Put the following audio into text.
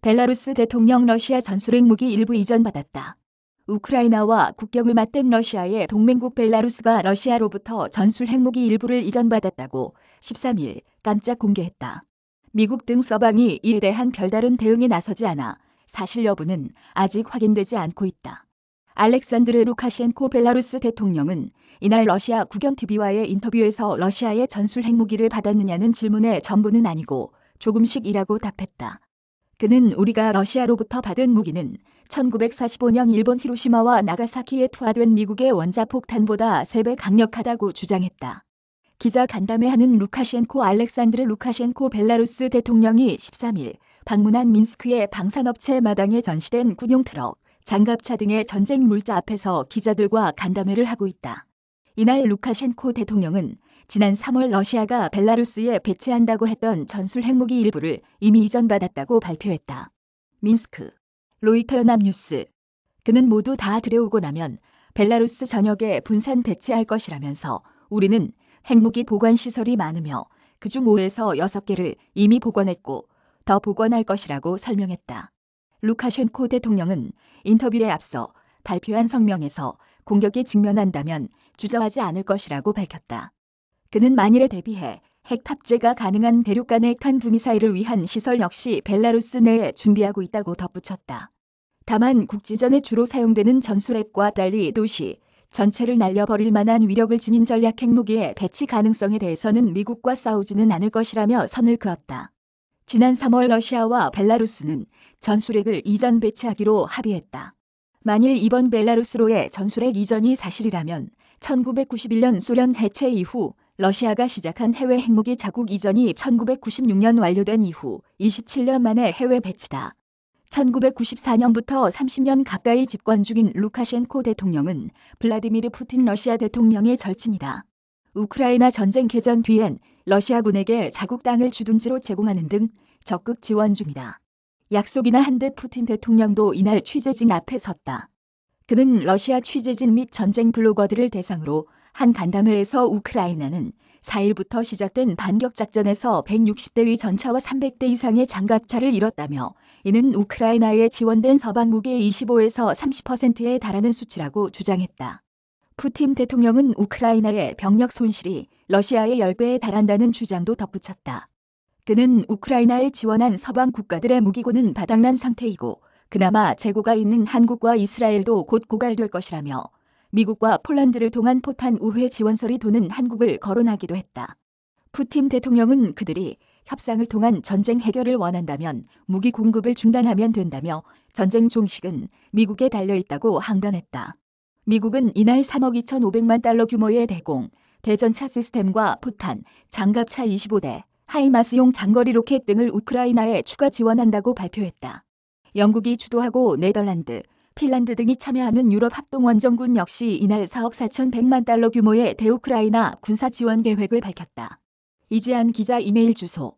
벨라루스 대통령 러시아 전술핵 무기 일부 이전받았다. 우크라이나와 국경을 맞댄 러시아의 동맹국 벨라루스가 러시아로부터 전술핵 무기 일부를 이전받았다고 13일 깜짝 공개했다. 미국 등 서방이 이에 대한 별다른 대응에 나서지 않아 사실 여부는 아직 확인되지 않고 있다. 알렉산드르 루카셴코 벨라루스 대통령은 이날 러시아 국영TV와의 인터뷰에서 러시아의 전술핵 무기를 받았느냐는 질문의 전부는 아니고 조금씩이라고 답했다. 그는 우리가 러시아로부터 받은 무기는 1945년 일본 히로시마와 나가사키에 투하된 미국의 원자폭탄보다 3배 강력하다고 주장했다. 기자 간담회하는 알렉산드르 루카셴코 벨라루스 대통령이 13일 방문한 민스크의 방산업체 마당에 전시된 군용 트럭, 장갑차 등의 전쟁 물자 앞에서 기자들과 간담회를 하고 있다. 이날 루카셴코 대통령은 지난 3월 러시아가 벨라루스에 배치한다고 했던 전술 핵무기 일부를 이미 이전받았다고 발표했다. 민스크, 로이터 연합뉴스. 그는 모두 다 들여오고 나면 벨라루스 전역에 분산 배치할 것이라면서 우리는 핵무기 보관 시설이 많으며 그중 5에서 6개를 이미 복원했고 더 복원할 것이라고 설명했다. 루카셴코 대통령은 인터뷰에 앞서 발표한 성명에서 공격에 직면한다면 주저하지 않을 것이라고 밝혔다. 그는 만일에 대비해 핵 탑재가 가능한 대륙간의 핵탄두미사일을 위한 시설 역시 벨라루스 내에 준비하고 있다고 덧붙였다. 다만 국지전에 주로 사용되는 전술핵과 달리 도시 전체를 날려버릴 만한 위력을 지닌 전략 핵무기의 배치 가능성에 대해서는 미국과 싸우지는 않을 것이라며 선을 그었다. 지난 3월 러시아와 벨라루스는 전술핵을 이전 배치하기로 합의했다. 만일 이번 벨라루스로의 전술핵 이전이 사실이라면 1991년 소련 해체 이후 러시아가 시작한 해외 핵무기 자국 이전이 1996년 완료된 이후 27년 만에 해외 배치다. 1994년부터 30년 가까이 집권 중인 루카셴코 대통령은 블라디미르 푸틴 러시아 대통령의 절친이다. 우크라이나 전쟁 개전 뒤엔 러시아군에게 자국 땅을 주둔지로 제공하는 등 적극 지원 중이다. 약속이나 한 듯 푸틴 대통령도 이날 취재진 앞에 섰다. 그는 러시아 취재진 및 전쟁 블로거들을 대상으로 한 간담회에서 우크라이나는 4일부터 시작된 반격작전에서 160대의 전차와 300대 이상의 장갑차를 잃었다며 이는 우크라이나에 지원된 서방 무기의 25에서 30%에 달하는 수치라고 주장했다. 푸틴 대통령은 우크라이나의 병력 손실이 러시아의 10배에 달한다는 주장도 덧붙였다. 그는 우크라이나에 지원한 서방 국가들의 무기고는 바닥난 상태이고 그나마 재고가 있는 한국과 이스라엘도 곧 고갈될 것이라며 미국과 폴란드를 통한 포탄 우회 지원설이 도는 한국을 거론하기도 했다. 푸틴 대통령은 그들이 협상을 통한 전쟁 해결을 원한다면 무기 공급을 중단하면 된다며 전쟁 종식은 미국에 달려있다고 항변했다. 미국은 이날 3억 2,500만 달러 규모의 대공, 대전차 시스템과 포탄, 장갑차 25대, 하이마스용 장거리 로켓 등을 우크라이나에 추가 지원한다고 발표했다. 영국이 주도하고 네덜란드, 핀란드 등이 참여하는 유럽 합동원정군 역시 이날 4억 4,100만 달러 규모의 대우크라이나 군사 지원 계획을 밝혔다. 이지한 기자 이메일 주소